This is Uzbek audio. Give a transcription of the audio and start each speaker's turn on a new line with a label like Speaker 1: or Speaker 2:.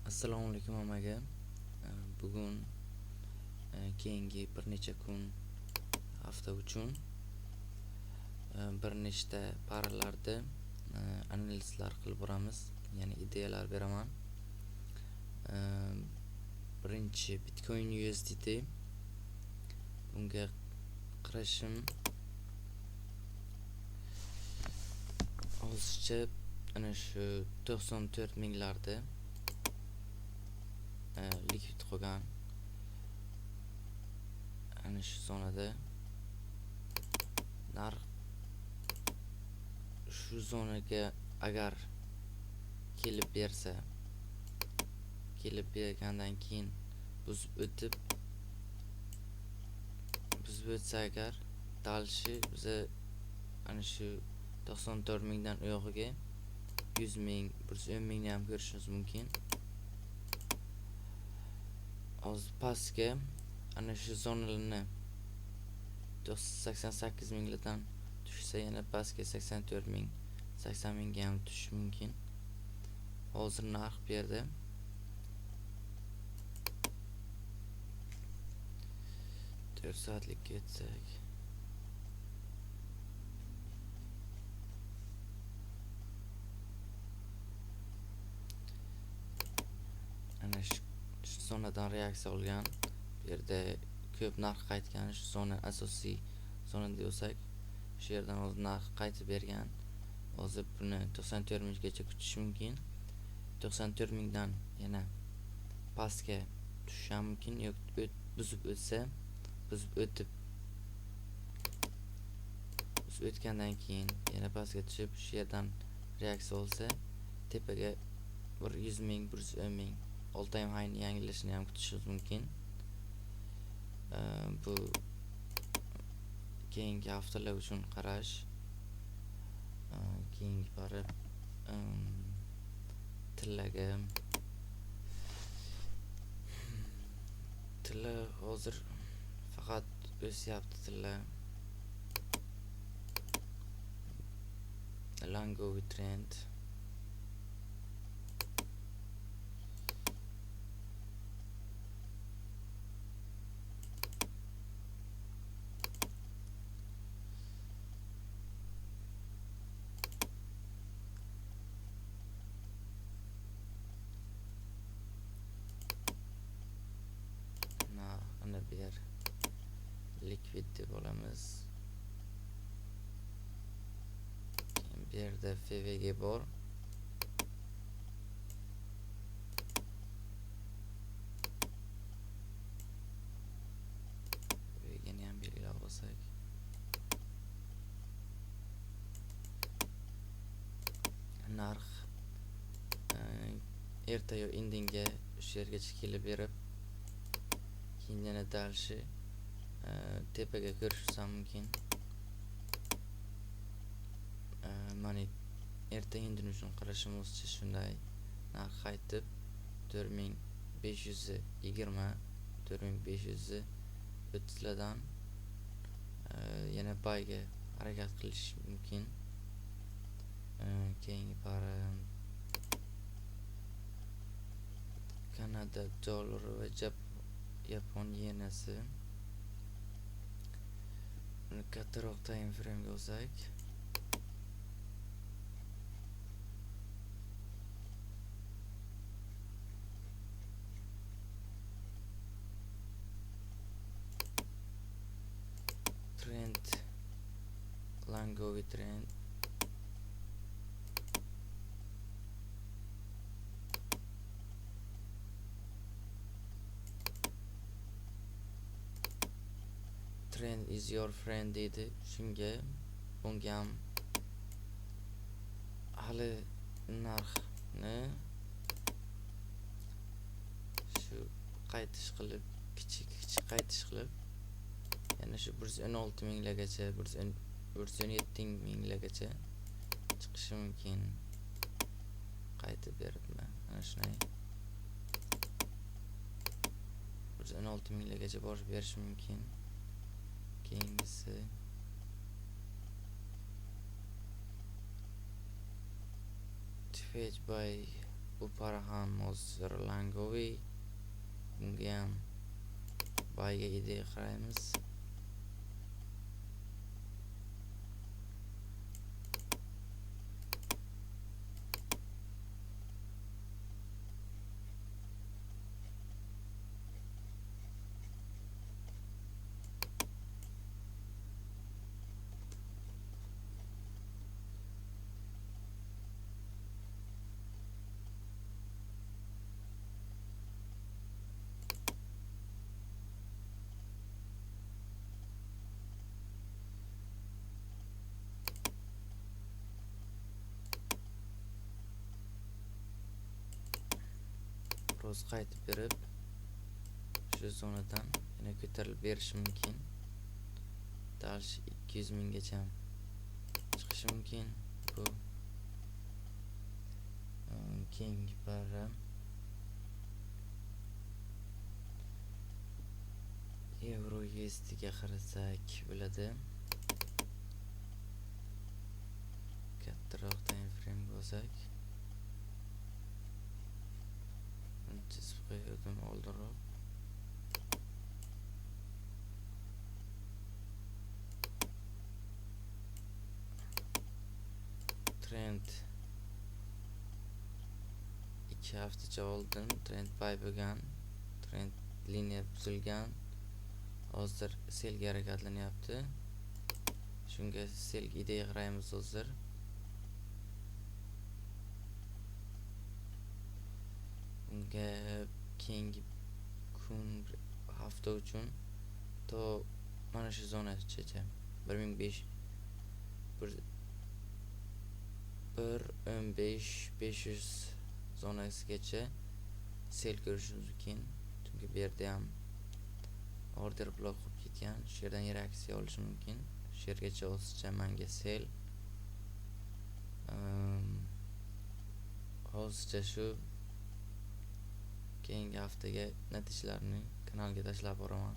Speaker 1: Assalomu alaykum hammaga. Bugun keyingi bir necha kun, hafta uchun bir nechta paralarda analizlar qilib boramiz, ya'ni ideyalar beraman. Birinchi Bitcoin USDT. Bunga qarashim hozircha ana shu 94 minglarda likvid qolgan. Ana shu zonada narx shu zonaga agar kelib bergandan keyin buzib o'tsa agar dalishi biza ana shu 94 mingdan u yog'iga 100 ming, 110 mingni ham ko'rishimiz mumkin. Hozir pastga ana shu zonalarni 88 minglardan tushsa yana pastga 84 ming, 80 mingga ham tushishi mumkin. Hozir narx bu yerda soatlikka o'tsak, ana shu zonadan reaksiya olgan. Bu yerda ko'p narx qaytgan. Shu zona asosiy zona desak, shu yerdan hozir narx qaytib bergan. Hozir buni 94 minggacha kutish mumkin. 94 mingdan yana pastga tushishi mumkin, yoki buzib o'tgandan keyin yana pastga tushib shu yerdan reaksiya olsa tepaga bir 100 ming, 110 ming all time high ni yangilashini ham kutishimiz mumkin. Bu keyingi haftalar uchun qarash. Keyingi borib tilla hozir faqat o'syapti. Tilla Langovi trend ana bu yer likvid deb olamiz. Bu yerda FVG bor. FVGni ham belgilab olsak, narx ertayu indinga shu yergacha kelib berib, keyin yana dalishi tepaga ko'rishsa mumkin. Mana erta indin uchun qarashimizcha shunday. Narx qaytib 4520, 4530lardan yana buyga harakat qilish mumkin. Keyingi para Kanada dollari va Yapon yenasi. Uni kattaroq time frame ga olsak, trend Langovi trend is your friend dedi. Bunga ham hali narxni shu qaytish qilib, kichik qaytish qilib yana shu 116 minglargacha, 117 minglargacha chiqishi mumkin. Qaytib beribmi? Mana shunday 116 minglargacha borib berishi mumkin. Keyingisi Trade by bu paraxan Mozerlangovi bunga ham boyga ideya qaraymiz. Biroz qaytib berib shu zonadan yana ko'tarilib berishi mumkin. Dal 200 minggacha chiqishi mumkin. Bu keyingi para Euro USD ga qarasak bo'ladi. Kattaroq time frame bo'lsak chizib qo'ydim oldinroq. Trend 2 haftacha oldin trend pay bo'lgan, trend liniya buzilgan. Hozir selga harakatlanyapti. Shunga selga ideya qaraymiz hozir. Bunga keyingi kun hafta uchun to mana shu zonachacha 1.15.500 zonasigacha sel ko'rishimiz mumkin. Chunki bu yerda ham order blok qilib ketgan. Shu yerdan reaksiya olish mumkin. Shu yergacha o'scha manga sel. Hozircha shu keyingi haftaga natijalarni kanalga tashlab boraman.